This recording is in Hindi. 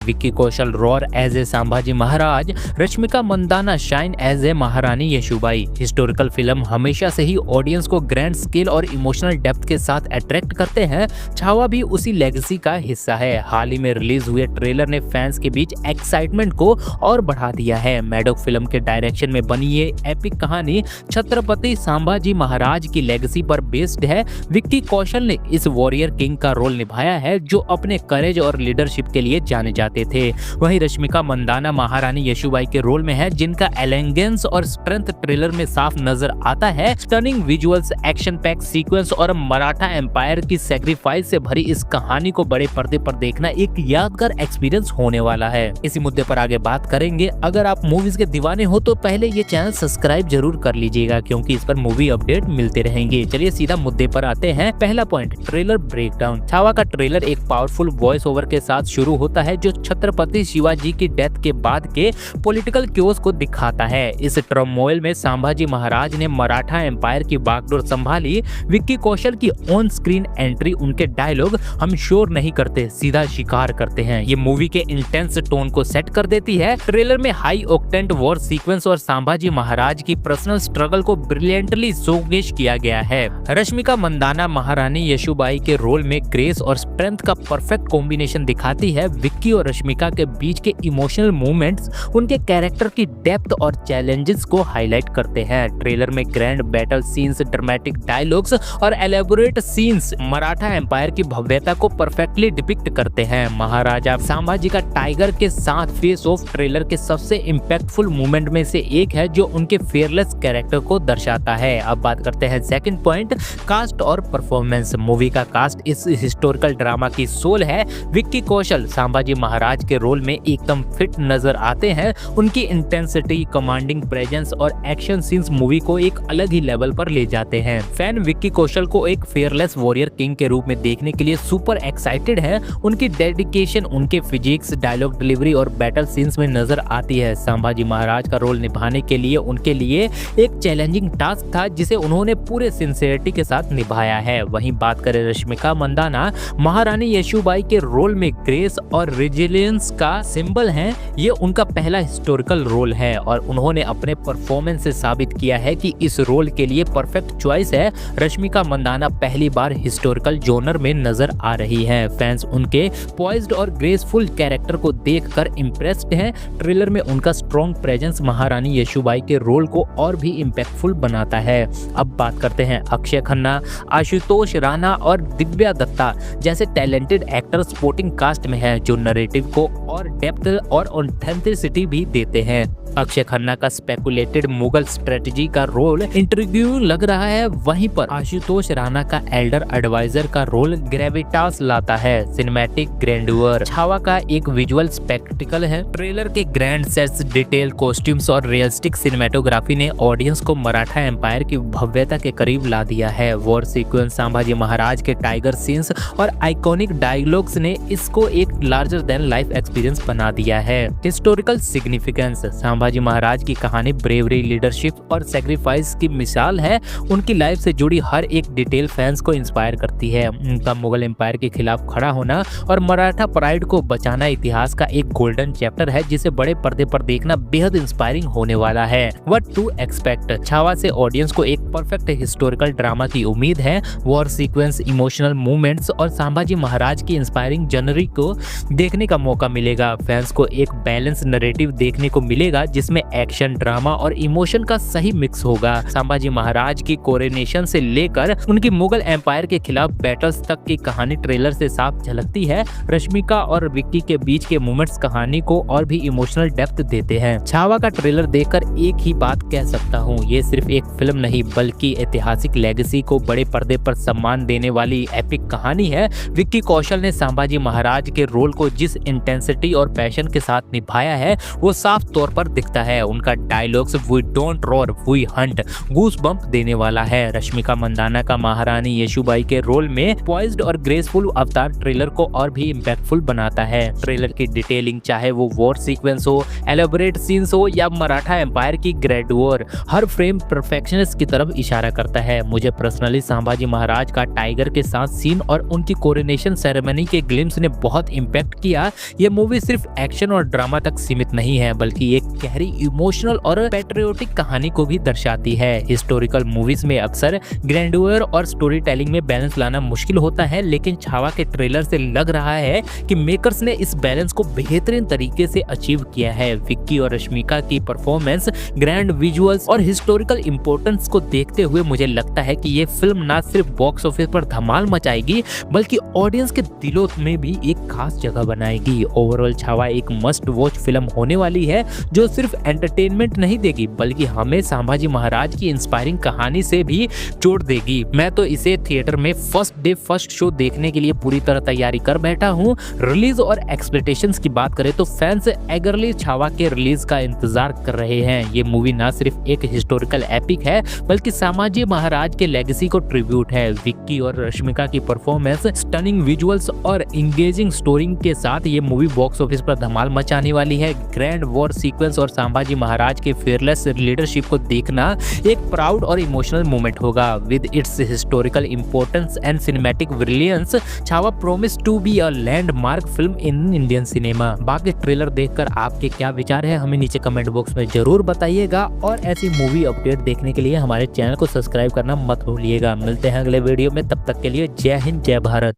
Vicky Kaushal roar as a Sambhaji Maharaj, Rashmika Mandanna shine as a maharani Yesubai. Historical film हमेशा से ही ऑडियंस को ग्रैंड स्केल और इमोशनल डेप्थ के साथ अट्रैक्ट करते हैं। छावा भी उसी लेगेसी का हिस्सा है। हाल ही में रिलीज हुए ट्रेलर ने फैंस के बीच एक्साइटमेंट को और बढ़ा दिया है। मैडोक फिल्म के डायरेक्शन में बनी ये एपिक कहानी छत्रपति संभाजी महाराज की लेगेसी पर बेस्ड है। विक्की कौशल ने इस वॉरियर किंग का रोल निभाया है जो अपने करेज और लीडरशिप के लिए जाने जाते थे। वहीं रश्मिका मंदाना महारानी येशुबाई के रोल में है, जिनका एलिगेंस और स्ट्रेंथ ट्रेलर में साफ नजर आता है। Stunning visuals, action pack sequence और मराठा एम्पायर की सैक्रिफाइस से भरी इस कहानी को बड़े पर्दे पर देखना एक यादगार एक्सपीरियंस होने वाला है। इसी मुद्दे पर आगे बात करेंगे। अगर आप मूवीज के दीवाने हो तो पहले ये चैनल सब्सक्राइब जरूर कर लीजिएगा, क्योंकि इस पर मूवी अपडेट मिलते रहेंगे। चलिए सीधा मुद्दे पर आते हैं। पहला पॉइंट, ट्रेलर ब्रेकडाउन। छावा का ट्रेलर एक पावरफुल वॉइस ओवर के साथ शुरू होता है जो छत्रपति शिवाजी की डेथ के बाद के पॉलिटिकल क्योस को दिखाता है। इस टर्मोइल में संभाजी महाराज ने मराठा एम्पायर की बागडोर संभाली। विक्की कौशल की ऑन स्क्रीन एंट्री, उनके डायलॉग हम शोर नहीं करते, सीधा शिकार करते हैं, ये मूवी के इंटेंस टोन को सेट कर देती है। ट्रेलर में हाई ऑक्टेंट वॉर सीक्वेंस और संभाजी महाराज की पर्सनल स्ट्रगल को ब्रिलियंटली शोकेस किया गया है। रश्मिका मंदाना महारानी येशुबाई के रोल में ग्रेस और स्ट्रेंथ का परफेक्ट कॉम्बिनेशन दिखाती है। विक्की और रश्मिका के बीच के इमोशनल मूवमेंट्स उनके कैरेक्टर की डेप्थ और चैलेंजेस को हाईलाइट करते हैं। ट्रेलर में grand battle scenes, dramatic dialogues और एलेबोरेट सीन्स मराठा एम्पायर की भव्यता को परफेक्टली डिपिक्ट करते हैं। महाराजा संभाजी का टाइगर के साथ फेस ऑफ ट्रेलर के सबसे इम्पैक्टफुल मूवमेंट में से एक है, जो उनके फेयरलेस कैरेक्टर को दर्शाता है। अब बात करते हैं सेकंड पॉइंट, कास्ट और परफॉर्मेंस। मूवी का कास्ट इस हिस्टोरिकल ड्रामा की सोल है। विक्की कौशल संभाजी महाराज के रोल में एकदम फिट नजर आते हैं। उनकी इंटेंसिटी, कमांडिंग प्रेजेंस और एक्शन सीन्स मूवी को एक अलग ही लेवल पर ले जाते हैं। फैन विक्की कौशल को एक फेयरलेस वॉरियर किंग के रूप में देखने के लिए सुपर एक्साइटेड है। उनकी डेडिकेशन उनके फिजिक्स, डायलॉग डिलीवरी और बैटल सीन्स में नजर आती है। संभाजी महाराज का रोल निभाने के लिए उनके लिए एक चैलेंजिंग टास्क था, जिसे उन्होंने पूरे सिंसियरिटी के साथ निभाया है। वहीं बात करें रश्मिका मंदाना महारानी येशुबाई के रोल में ग्रेस और रेजिलियंस का सिंबल हैं। ये उनका पहला हिस्टोरिकल रोल है और उन्होंने अपने परफॉर्मेंस से साबित किया है कि इस रोल के लिए परफेक्ट चॉइस है। रश्मिका मंदाना पहली बार हिस्टोरिकल जॉनर में नजर आ रही हैं। फैंस उनके पॉइज्ड और ग्रेसफुल कैरेक्टर को देखकर इम्प्रेस्ड हैं। ट्रेलर में उनका स्ट्रॉन्ग प्रेजेंस महारानी येशुबाई के रोल को और भी इम्पैक्टफुल बनाता है। अब बात करते हैं अक्षय खन्ना, आशुतोष राणा और दिव्या दत्ता जैसे टैलेंटेड एक्टर सपोर्टिंग कास्ट में हैं, जो नैरेटिव को और डेप्थ और ऑथेंटिसिटी भी देते हैं। अक्षय खन्ना का स्पेकुलेटेड मुगल स्ट्रेटजी का रोल इंट्रिग्यू लग रहा है, वहीं पर आशुतोष राणा का एल्डर एडवाइजर का रोल ग्रेविटास लाता है। सिनेमैटिक ग्रैंडुअर छावा का एक विजुअल स्पेक्टिकल है। ट्रेलर के ग्रैंड सेट्स, डिटेल कॉस्ट्यूम्स और रियलिस्टिक सिनेमेटोग्राफी ने ऑडियंस को मराठा एम्पायर की भव्यता के करीब ला दिया है। वॉर सीक्वेंस, संभाजी महाराज के टाइगर सीन्स और आइकॉनिक डायलॉग्स ने इसको एक लार्जर देन लाइफ एक्सपीरियंस बना दिया है। हिस्टोरिकल सिग्निफिकेंस, संभाजी महाराज की कहानी ब्रेवरी, लीडरशिप और सैक्रिफाइस की मिसाल है। उनकी लाइफ से जुड़ी हर एक डिटेल फैंस को इंस्पायर करती है। उनका मुगल एम्पायर के खिलाफ खड़ा होना और मराठा प्राइड को बचाना इतिहास का एक गोल्डन चैप्टर है, जिसे बड़े पर्दे पर देखना बेहद इंस्पायरिंग होने वाला है। व्हाट टू एक्सपेक्ट, छावा से ऑडियंस को एक परफेक्ट हिस्टोरिकल ड्रामा की उम्मीद है। वॉर सीक्वेंस, इमोशनल मूवमेंट्स और संभाजी महाराज की इंस्पायरिंग जर्नी को देखने का मौका मिलेगा। फैंस को एक बैलेंस नैरेटिव देखने को मिलेगा, जिसमें एक्शन, ड्रामा और इमोशन का सही मिक्स होगा। संभाजी महाराज की कोरोनेशन से लेकर उनकी मुगल एम्पायर के खिलाफ बैटल्स तक की कहानी ट्रेलर से साफ झलकती है। रश्मिका और विक्की के बीच के मोमेंट्स कहानी को और भी इमोशनल डेप्थ देते हैं। छावा का ट्रेलर देखकर एक ही बात कह सकता हूँ, ये सिर्फ एक फिल्म नहीं बल्कि ऐतिहासिक लेगेसी को बड़े पर्दे पर सम्मान देने वाली एपिक कहानी है। विक्की कौशल ने संभाजी महाराज के रोल को जिस इंटेंसिटी और पैशन के साथ निभाया है, वो साफ तौर पर दिखता है। उनका dialogues we don't roar we hunt goose bump देने वाला है। रश्मिका मंदाना का महारानी येशुबाई के रोल में पॉइज्ड और ग्रेसफुल अवतार ट्रेलर को और भी इम्पैक्टफुल बनाता है। ट्रेलर की डिटेलिंग, चाहे वो वॉर सीक्वेंस हो, एलेबोरेट सीन्स हो या मराठा एम्पायर की ग्रेड वॉर, हर फ्रेम परफेक्शनिस्ट की तरफ इशारा करता है। मुझे पर्सनली संभाजी महाराज का टाइगर के साथ सीन और उनकी कोरोनेशन सेरेमनी के ग्लिम्स ने बहुत इम्पैक्ट किया। ये मूवी सिर्फ एक्शन और ड्रामा तक सीमित नहीं है, बल्कि एक गहरी इमोशनल और पैट्रियोटिक कहानी को भी दर्शाती है। हिस्टोरिकल मूवीज में अक्सर ग्रैंडुअर और स्टोरी टेलिंग में बैलेंस लाना मुश्किल होता है, लेकिन छावा के ट्रेलर से लग रहा है कि मेकर्स ने इस बैलेंस को बेहतरीन तरीके से अचीव किया है। विक्की और रश्मिका की परफॉर्मेंस, ग्रैंड विजुअल्स और हिस्टोरिकल इंपॉर्टेंस को देखते हुए मुझे लगता है कि ये फिल्म ना सिर्फ बॉक्स ऑफिस पर धमाल मचाएगी, बल्कि ऑडियंस के दिलों में भी एक खास जगह बनाएगी। ओवरऑल छावा एक मस्ट वॉच फिल्म होने वाली है, जो सिर्फ एंटरटेनमेंट नहीं देगी, बल्कि हमें संभाजी महाराज की इंस्पायरिंग कहानी से भी जोड़ देगी। मैं तो इसे थिएटर में फर्स्ट डे फर्स्ट शो देखने के लिए पूरी तरह तैयारी कर बैठा हूँ। रिलीज और एक्सपेक्टेशंस की बात करें तो फैंस एगरली छावा के रिलीज का इंतजार कर रहे हैं। ये मूवी ना सिर्फ एक हिस्टोरिकल एपिक है, बल्कि संभाजी महाराज के लेगेसी को ट्रिब्यूट है। विक्की और रश्मिका की परफॉर्मेंस, स्टनिंग विजुअल्स और इंगेजिंग स्टोरी के साथ ये मूवी बॉक्स ऑफिस पर धमाल मचाने वाली है। ग्रैंड वॉर सीक्वेंस और संभाजी महाराज के फियरलेस लीडरशिप को देखना एक प्राउड और इमोशनल मोमेंट होगा। With its historical importance and cinematic brilliance, Chhaava promise to be a landmark film in Indian cinema. बाकी ट्रेलर देखकर आपके क्या विचार है, हमें नीचे कमेंट बॉक्स में जरूर बताइएगा, और ऐसी मूवी अपडेट देखने के लिए हमारे चैनल को सब्सक्राइब करना मत भूलिएगा। मिलते हैं अगले वीडियो में, तब तक के लिए जय हिंद जय भारत।